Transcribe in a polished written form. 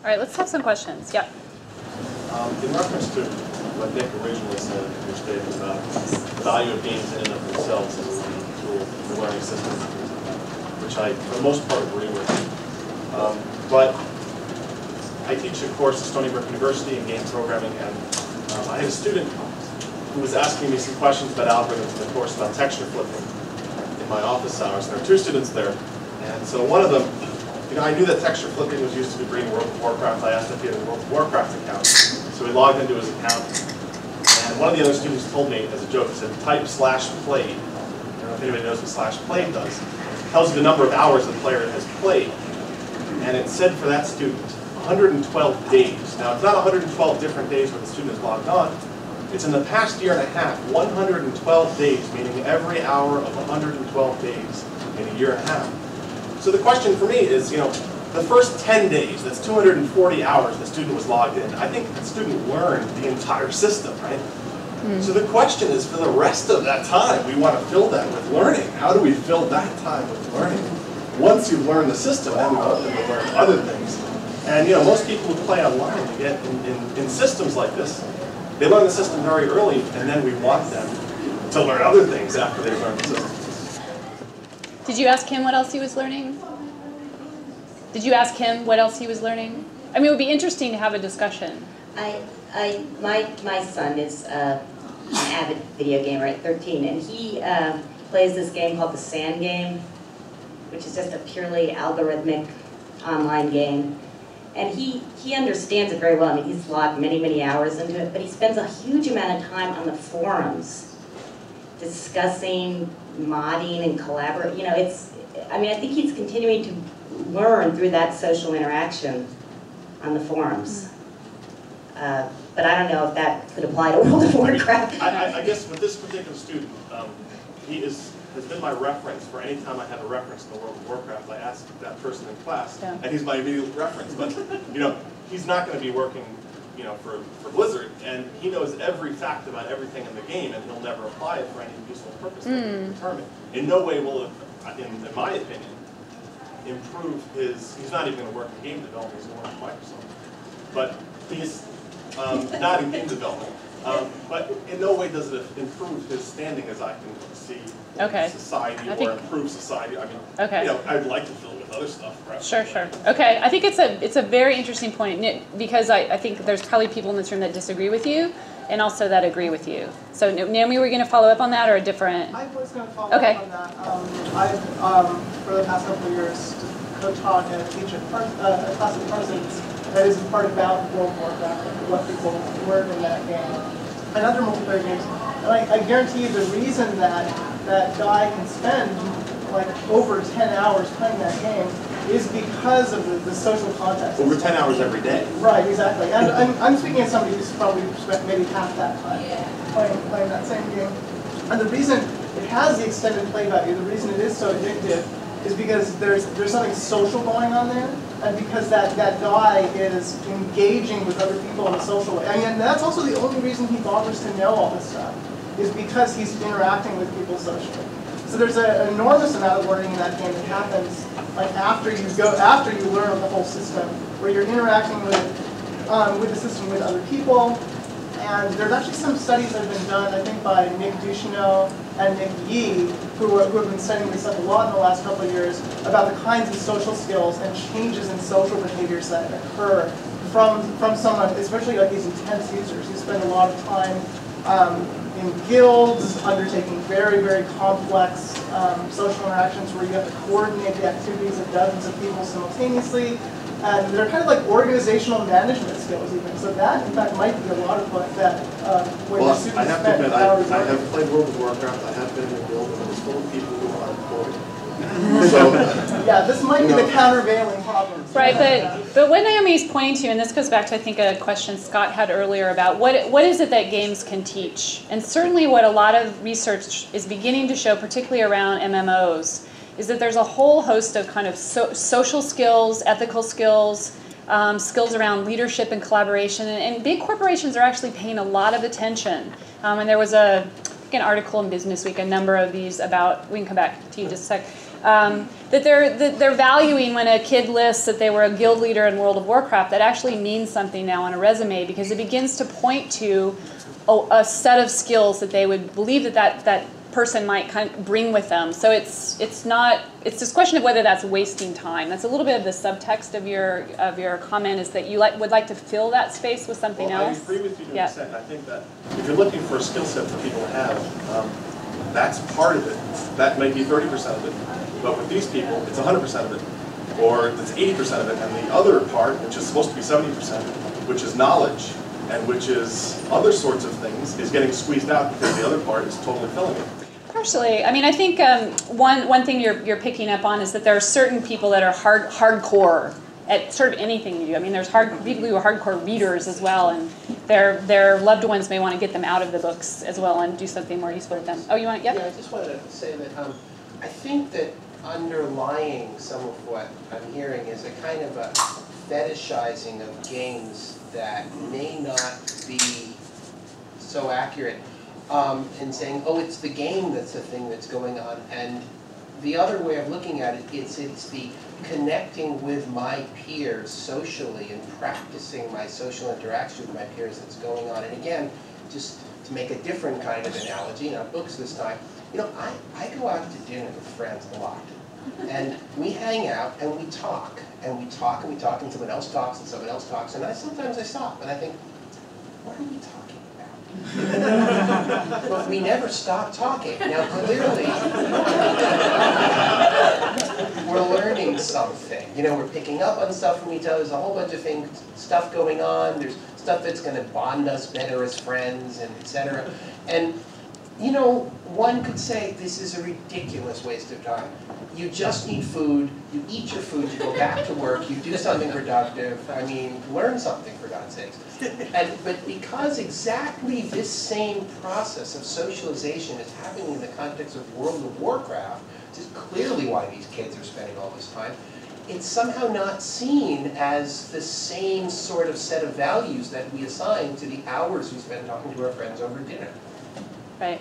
right, let's have some questions. Yep. In reference to what Nick originally said in your statement about the value of games in and of themselves as a learning tool for learning systems, which I, for the most part, agree with. But I teach a course at Stony Brook University in game programming, and I had a student who was asking me some questions about algorithms in the course about texture flipping in my office hours. There were two students there, and so one of them, I knew that texture flipping was used to degree in World of Warcraft. I asked if he had a World of Warcraft account. So he logged into his account, and one of the other students told me, as a joke, he said, type /played. I don't know if anybody knows what /played does. It tells you the number of hours the player has played. And it said for that student, 112 days. Now, it's not 112 different days where the student is logged on. It's in the past year and a half, 112 days, meaning every hour of 112 days in a year and a half. So the question for me is, the first 10 days, that's 240 hours the student was logged in. I think the student learned the entire system, right? So the question is, for the rest of that time, we want to fill that with learning. How do we fill that time with learning? Once you've learned the system, then we want them to learn other things. And most people who play online, they get in systems like this, they learn the system very early, and then we want them to learn other things after they've learned the system. Did you ask him what else he was learning? Did you ask him what else he was learning? I mean, it would be interesting to have a discussion. My son is an avid video gamer at 13, and he plays this game called the Sand Game, which is just a purely algorithmic online game. And he understands it very well. I mean, he's logged many, many hours into it, but he spends a huge amount of time on the forums discussing modding and collaborating. I think he's continuing to learn through that social interaction on the forums. But I don't know if that could apply to World of Warcraft. I guess with this particular student, he has been my reference for any time I have a reference to the World of Warcraft. I ask that person in class, and he's my immediate reference. But he's not going to be working, for Blizzard, and he knows every fact about everything in the game, and he'll never apply it for any useful purpose that we determine. In no way will it, in my opinion, improve his. He's not even going to work in game development. He's going to work at Microsoft, but he's not in game development. But in no way does it improve his standing as I can see in society or improve society. I mean, I'd like to fill it with other stuff, perhaps. Sure. Okay, I think it's a very interesting point, because I think there's probably people in this room that disagree with you, and also that agree with you. So, Naomi, were you going to follow up on that, or a different? I was going to follow up on that. I've, for the past couple of years, co-taught and teach a class of Parsons that is a part about World of Warcraft and what people learn in that game and other multiplayer games. And I guarantee you the reason that guy can spend like over 10 hours playing that game is because of the social context. Over 10 hours every day. Right, exactly. And I'm speaking as somebody who's probably spent maybe half that time playing that same game. And the reason it has the extended play value, the reason it is so addictive, is because there's something social going on there, and because that guy is engaging with other people in a social way. And that's also the only reason he bothers to know all this stuff, is because he's interacting with people socially. So there's an enormous amount of learning in that game that happens like after you learn the whole system, where you're interacting with the system with other people. And there's actually some studies that have been done, I think, by Nick Ducheneau and Nick Yee, who have been studying this stuff a lot in the last couple of years, about the kinds of social skills and changes in social behaviors that occur from someone, especially like these intense users who spend a lot of time in guilds, undertaking very, very complex social interactions where you have to coordinate the activities of dozens of people simultaneously. And they're kind of like organizational management skills even. So that, in fact, might be a lot of what that, where the students I have to admit, I have played World of Warcraft. I have been in a guild and it's full of people who are unemployed. So, yeah, this might be the countervailing problem. Right, but what Naomi's pointing to, and this goes back to, I think, a question Scott had earlier about what is it that games can teach? And certainly what a lot of research is beginning to show, particularly around MMOs, is that there's a whole host of kind of social skills, ethical skills, skills around leadership and collaboration, and big corporations are actually paying a lot of attention. And there was a an article in Business Week, a number of these about, we can come back to you just a sec, that they're valuing when a kid lists that they were a guild leader in World of Warcraft, that actually means something now on a resume, because it begins to point to a set of skills that they would believe that person might kind of bring with them. So it's this question of whether that's wasting time. That's a little bit of the subtext of your comment, is that you would like to fill that space with something else. I agree with you to an extent. I think that if you're looking for a skill set that people have, that's part of it. That may be 30% of it, but with these people, it's 100% of it, or it's 80% of it, and the other part, which is supposed to be 70%, which is knowledge, and which is other sorts of things, is getting squeezed out because the other part is totally filling it. Partially. I mean, I think one thing you're picking up on is that there are certain people that are hardcore at sort of anything you do. I mean, there's people who are hardcore readers as well, and their loved ones may want to get them out of the books as well and do something more useful with them. Oh, you want? Yep. Yeah, I just wanted to say that I think that underlying some of what I'm hearing is a kind of a fetishizing of games that may not be so accurate, and saying, oh, it's the game that's the thing that's going on. And the other way of looking at it is it's the connecting with my peers socially and practicing my social interaction with my peers that's going on. And again, just to make a different kind of analogy, not books this time, you know, I go out to dinner with friends a lot. And we hang out and we talk and we talk and we talk, and someone else talks and someone else talks, and sometimes I stop and I think, what are we talking about? But we never stop talking. Now clearly, we're learning something. You know, we're picking up on stuff from each other. There's a whole bunch of things, stuff going on. There's stuff that's going to bond us better as friends, and etc. And you know, one could say this is a ridiculous waste of time. You just need food, you eat your food, you go back to work, you do something productive. I mean, learn something, for God's sakes. But because exactly this same process of socialization is happening in the context of World of Warcraft, which is clearly why these kids are spending all this time, it's somehow not seen as the same sort of set of values that we assign to the hours we spend talking to our friends over dinner. Right.